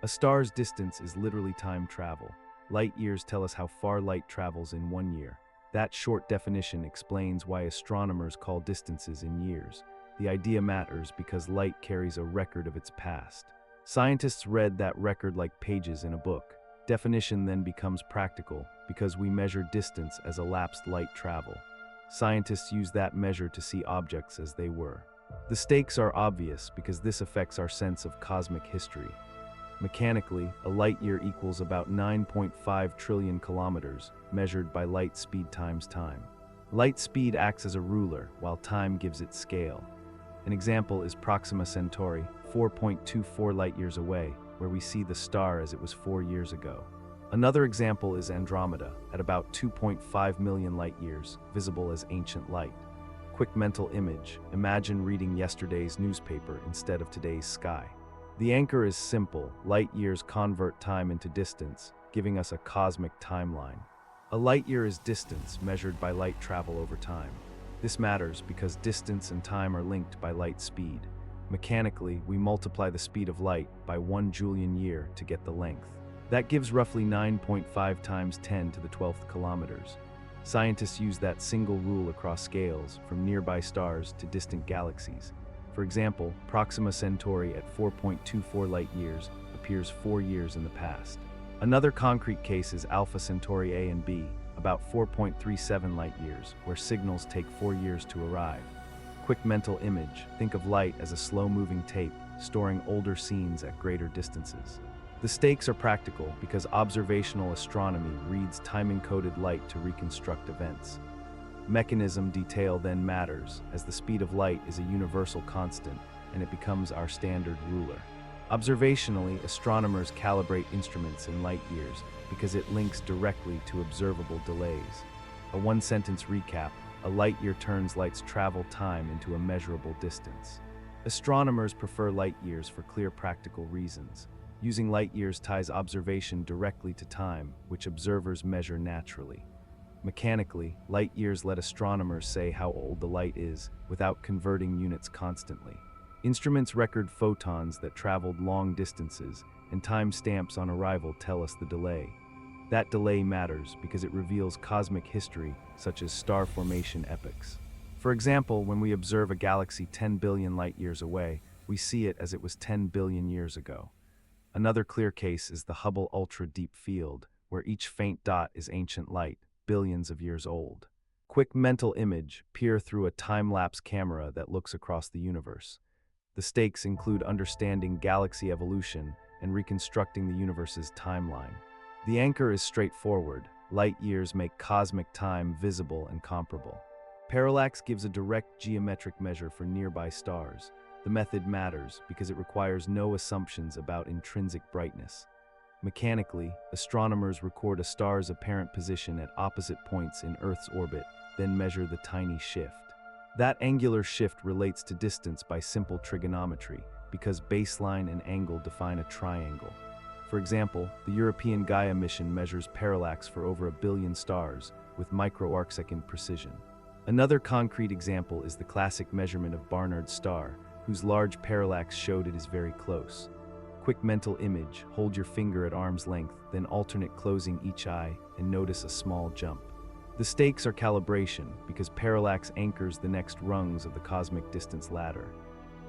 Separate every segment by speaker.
Speaker 1: A star's distance is literally time travel. Light years tell us how far light travels in 1 year. That short definition explains why astronomers call distances in years. The idea matters because light carries a record of its past. Scientists read that record like pages in a book. Definition then becomes practical because we measure distance as elapsed light travel. Scientists use that measure to see objects as they were. The stakes are obvious because this affects our sense of cosmic history. Mechanically, a light year equals about 9.5 trillion kilometers, measured by light speed times time. Light speed acts as a ruler, while time gives it scale. An example is Proxima Centauri, 4.24 light-years away, where we see the star as it was 4 years ago. Another example is Andromeda, at about 2.5 million light-years, visible as ancient light. Quick mental image: imagine reading yesterday's newspaper instead of today's sky. The anchor is simple: light years convert time into distance, giving us a cosmic timeline. A light year is distance measured by light travel over time. This matters because distance and time are linked by light speed. Mechanically, we multiply the speed of light by 1 Julian year to get the length. That gives roughly 9.5 times 10 to the 12th kilometers. Scientists use that single rule across scales, from nearby stars to distant galaxies. For example, Proxima Centauri at 4.24 light-years appears 4 years in the past. Another concrete case is Alpha Centauri A and B, about 4.37 light-years, where signals take 4 years to arrive. Quick mental image: think of light as a slow-moving tape, storing older scenes at greater distances. The stakes are practical because observational astronomy reads time-encoded light to reconstruct events. Mechanism detail then matters, as the speed of light is a universal constant, and it becomes our standard ruler. Observationally, astronomers calibrate instruments in light years because it links directly to observable delays. A one-sentence recap: a light year turns light's travel time into a measurable distance. Astronomers prefer light years for clear practical reasons. Using light years ties observation directly to time, which observers measure naturally. Mechanically, light years let astronomers say how old the light is without converting units constantly. Instruments record photons that traveled long distances, and time stamps on arrival tell us the delay. That delay matters because it reveals cosmic history, such as star formation epochs. For example, when we observe a galaxy 10 billion light-years away, we see it as it was 10 billion years ago. Another clear case is the Hubble Ultra Deep Field, where each faint dot is ancient light, billions of years old. Quick mental image: peer through a time-lapse camera that looks across the universe. The stakes include understanding galaxy evolution and reconstructing the universe's timeline. The anchor is straightforward: light years make cosmic time visible and comparable. Parallax gives a direct geometric measure for nearby stars. The method matters because it requires no assumptions about intrinsic brightness. Mechanically, astronomers record a star's apparent position at opposite points in Earth's orbit, then measure the tiny shift. That angular shift relates to distance by simple trigonometry, because baseline and angle define a triangle. For example, the European Gaia mission measures parallax for over 1 billion stars, with micro-arcsecond precision. Another concrete example is the classic measurement of Barnard's star, whose large parallax showed it is very close. Quick mental image: hold your finger at arm's length, then alternate closing each eye, and notice a small jump. The stakes are calibration, because parallax anchors the next rungs of the cosmic distance ladder.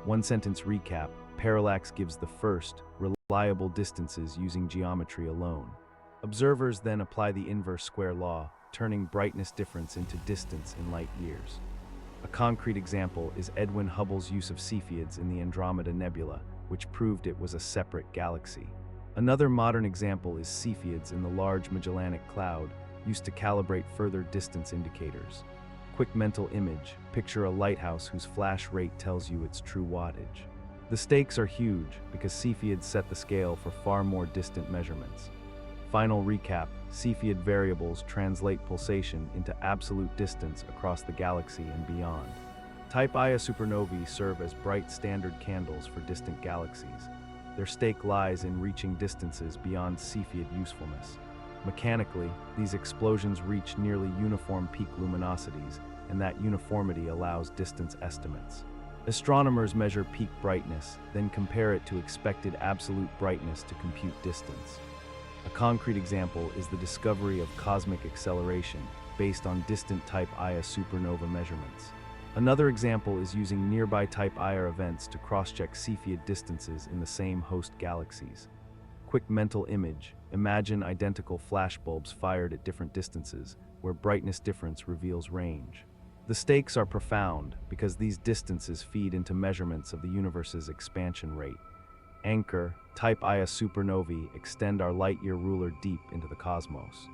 Speaker 1: One-sentence recap: parallax gives the first, reliable distances using geometry alone. Observers then apply the inverse square law, turning brightness difference into distance in light years. A concrete example is Edwin Hubble's use of Cepheids in the Andromeda Nebula, which proved it was a separate galaxy. Another modern example is Cepheids in the Large Magellanic Cloud, used to calibrate further distance indicators. Quick mental image: picture a lighthouse whose flash rate tells you its true wattage. The stakes are huge because Cepheids set the scale for far more distant measurements. Final recap: Cepheid variables translate pulsation into absolute distance across the galaxy and beyond. Type Ia supernovae serve as bright standard candles for distant galaxies. Their stake lies in reaching distances beyond Cepheid usefulness. Mechanically, these explosions reach nearly uniform peak luminosities, and that uniformity allows distance estimates. Astronomers measure peak brightness, then compare it to expected absolute brightness to compute distance. A concrete example is the discovery of cosmic acceleration based on distant Type Ia supernova measurements. Another example is using nearby Type Ia events to cross-check Cepheid distances in the same host galaxies. Quick mental image: imagine identical flashbulbs fired at different distances, where brightness difference reveals range. The stakes are profound because these distances feed into measurements of the universe's expansion rate. Anchor, Type Ia supernovae extend our light-year ruler deep into the cosmos.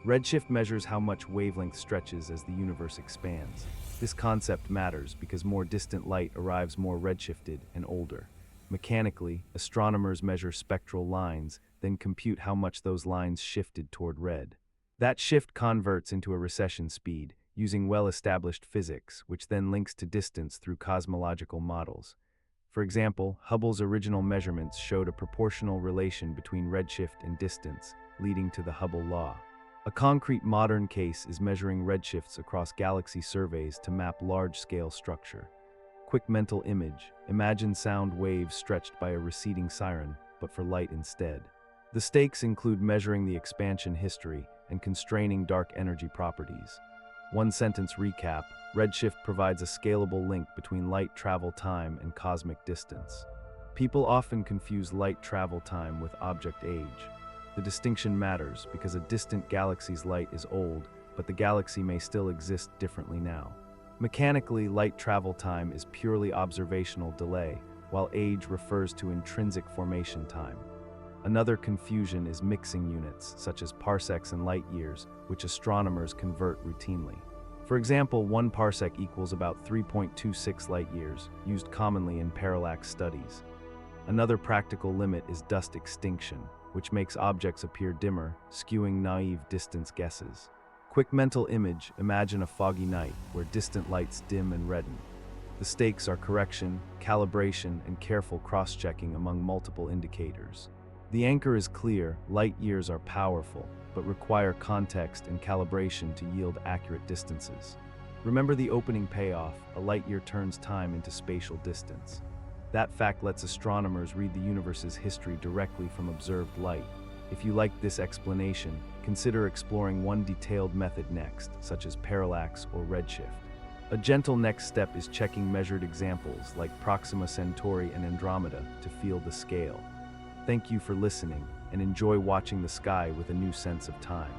Speaker 1: Redshift measures how much wavelength stretches as the universe expands. This concept matters because more distant light arrives more redshifted and older. Mechanically, astronomers measure spectral lines, then compute how much those lines shifted toward red. That shift converts into a recession speed, using well-established physics, which then links to distance through cosmological models. For example, Hubble's original measurements showed a proportional relation between redshift and distance, leading to the Hubble law. A concrete modern case is measuring redshifts across galaxy surveys to map large-scale structure. Quick mental image: imagine sound waves stretched by a receding siren, but for light instead. The stakes include measuring the expansion history and constraining dark energy properties. One-sentence recap: redshift provides a scalable link between light travel time and cosmic distance. People often confuse light travel time with object age. The distinction matters because a distant galaxy's light is old, but the galaxy may still exist differently now. Mechanically, light travel time is purely observational delay, while age refers to intrinsic formation time. Another confusion is mixing units, such as parsecs and light years, which astronomers convert routinely. For example, 1 parsec equals about 3.26 light years, used commonly in parallax studies. Another practical limit is dust extinction, which makes objects appear dimmer, skewing naive distance guesses. Quick mental image: imagine a foggy night where distant lights dim and redden. The stakes are correction, calibration, and careful cross-checking among multiple indicators. The anchor is clear: light years are powerful, but require context and calibration to yield accurate distances. Remember the opening payoff: a light year turns time into spatial distance. That fact lets astronomers read the universe's history directly from observed light. If you liked this explanation, consider exploring one detailed method next, such as parallax or redshift. A gentle next step is checking measured examples like Proxima Centauri and Andromeda to feel the scale. Thank you for listening, and enjoy watching the sky with a new sense of time.